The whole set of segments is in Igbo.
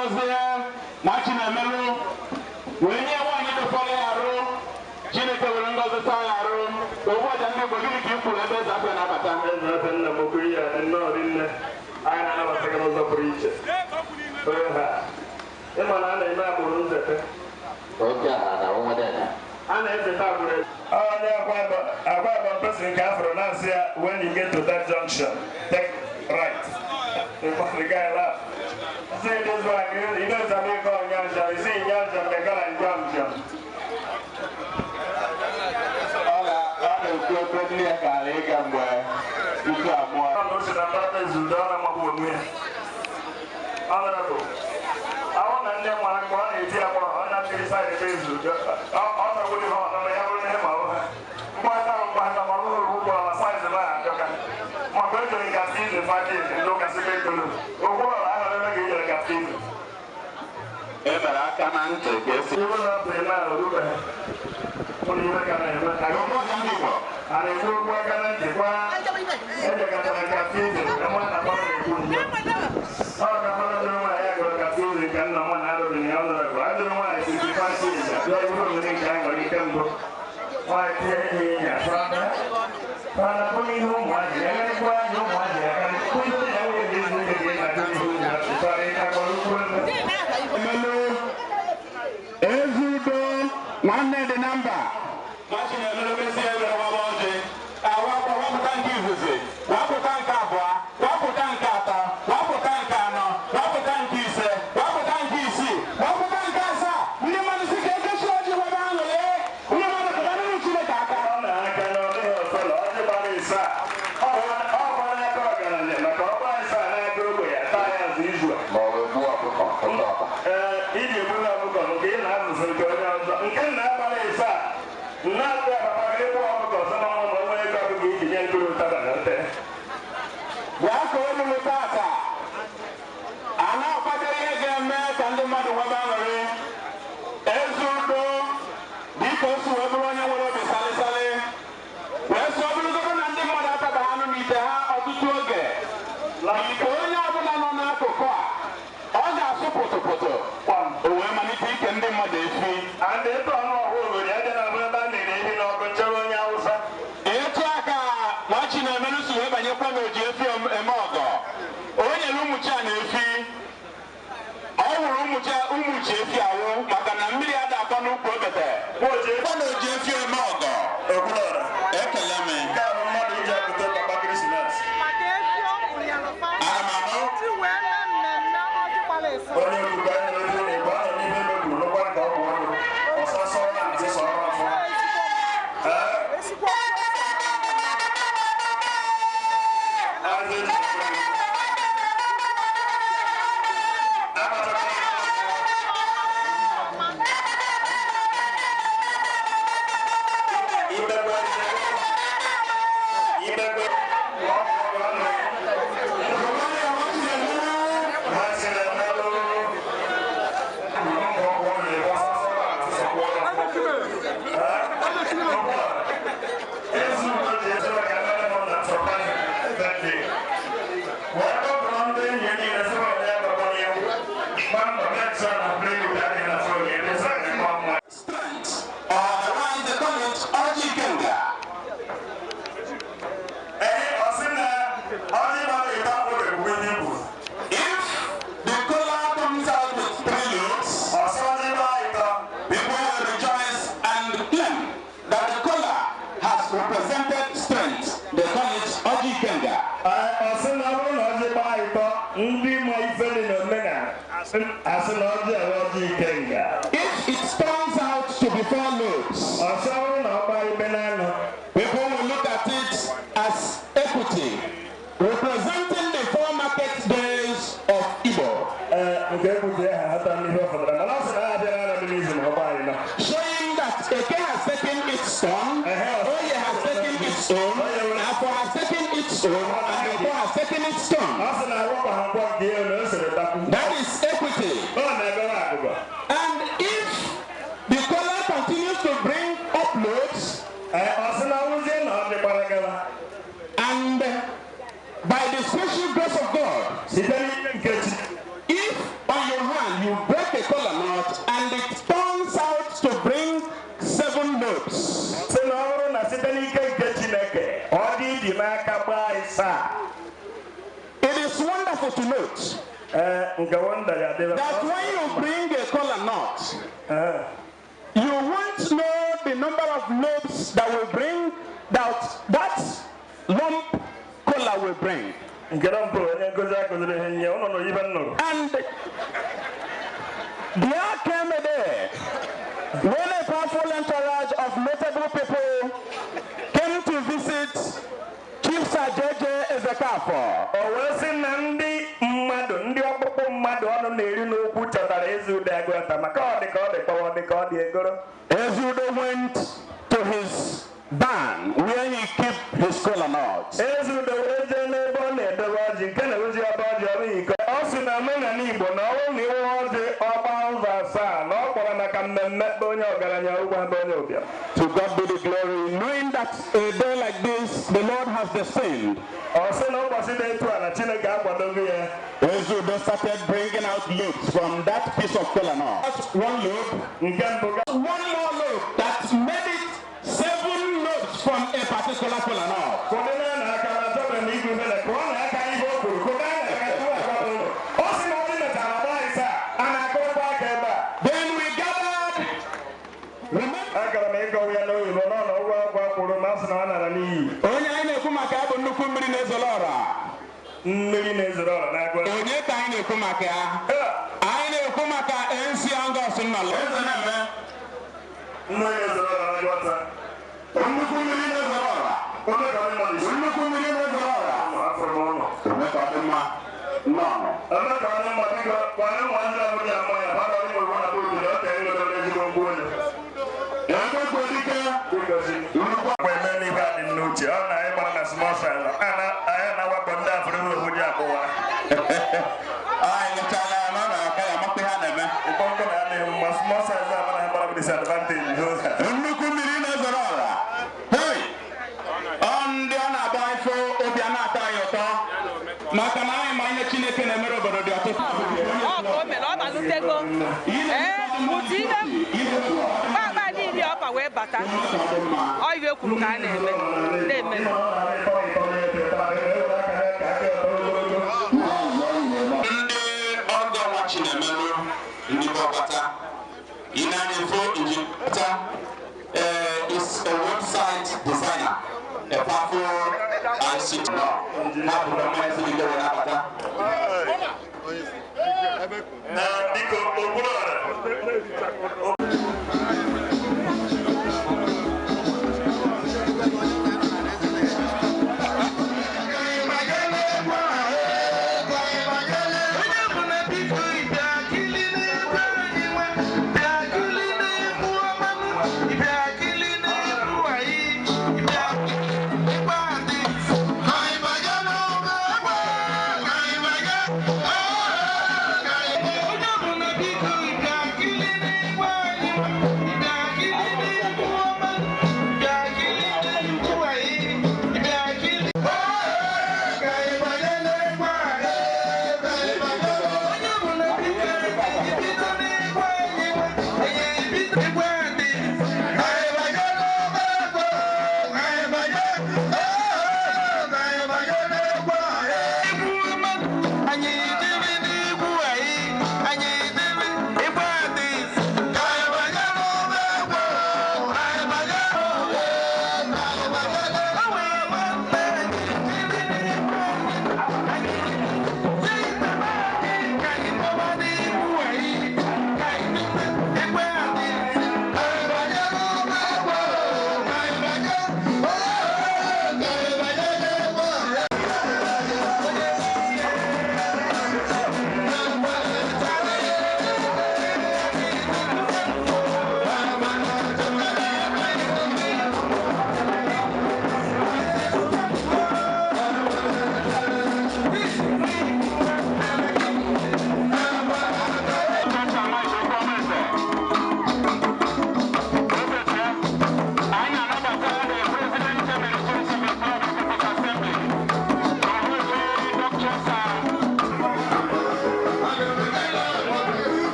gozie na Chinemelu wee nye nwaanyị dụkọrọ ya arụ Chineke were ngozi saa ya arụ ụbọchị ndị Igbo gịnị ka ị kwuru ebe eze afọ na-abata eze afọ nna m okwu ya nnọọ rinne anyị na-anabata gị n'ụzọ pụrụ iche ịma na a na-eme agbụrụ nzete a na-ezeta agbụrụ onye agwa agba person nke afro na-asị ya when you get to that junction take right the guy laugh say this one you know something called Nyanja you see Nyanja the guy in Nyanja Honorable, I want to know what I'm going to do. I'm not going to say the business. I'm not going to have a but I'm going to size of that. My brother got season 5 years and look at the big blue. Oh, I don't know if you got season. I can't guess you will not play now. What do you look at? I don't know people. And if you work on it, you got to season. I'm not about to I don't know why I got confused and no one out of the other. I don't know why I see the fancy. I don't know the time when you come to why here. I'm putting home one. I don't know why I can put it away. This is the game I don't know. Sorry, I Hello. Ezeokafor, one the number. Watching a little bit here with our body. What can you visit? What can Kabwa? What can Kata? And they don't know who will get another bandit in our control. Watching a ministry when you come to Jezco a mogo. Only Lumuchan Efi. All Lumucha Umuchi, Macanamia, Dapano Probate. What is one of Jezco a mogo? Ekalame. If it stands out to be 4 lobes, people will look at it as equity, representing the 4 market days of Igbo. Showing that Eke has taken its own, Oye has taken its own, Afo has taken its own, and Eke has taken its own. That is equity. And if the kola continues to bring uploads, and by the special grace of God, if on your hand lobes. It is wonderful to note that when you bring a kola nut, you won't know the number of lobes that will bring that lump kola will bring. And there came a day when a powerful entourage of notable people came to visit Chief Sergeant Ezeokafor. Ezudo went to his barn where he kept his kola nuts. To God be the glory, knowing that a day like this the Lord has descended. Ezudo started bringing out lobes from that piece of kola nut. One lobe, one more lobe that made it 7 lobes from a particular kola nut. Then we gathered. Is a website designer, a powerful and secure. Why?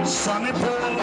Sunny Pole,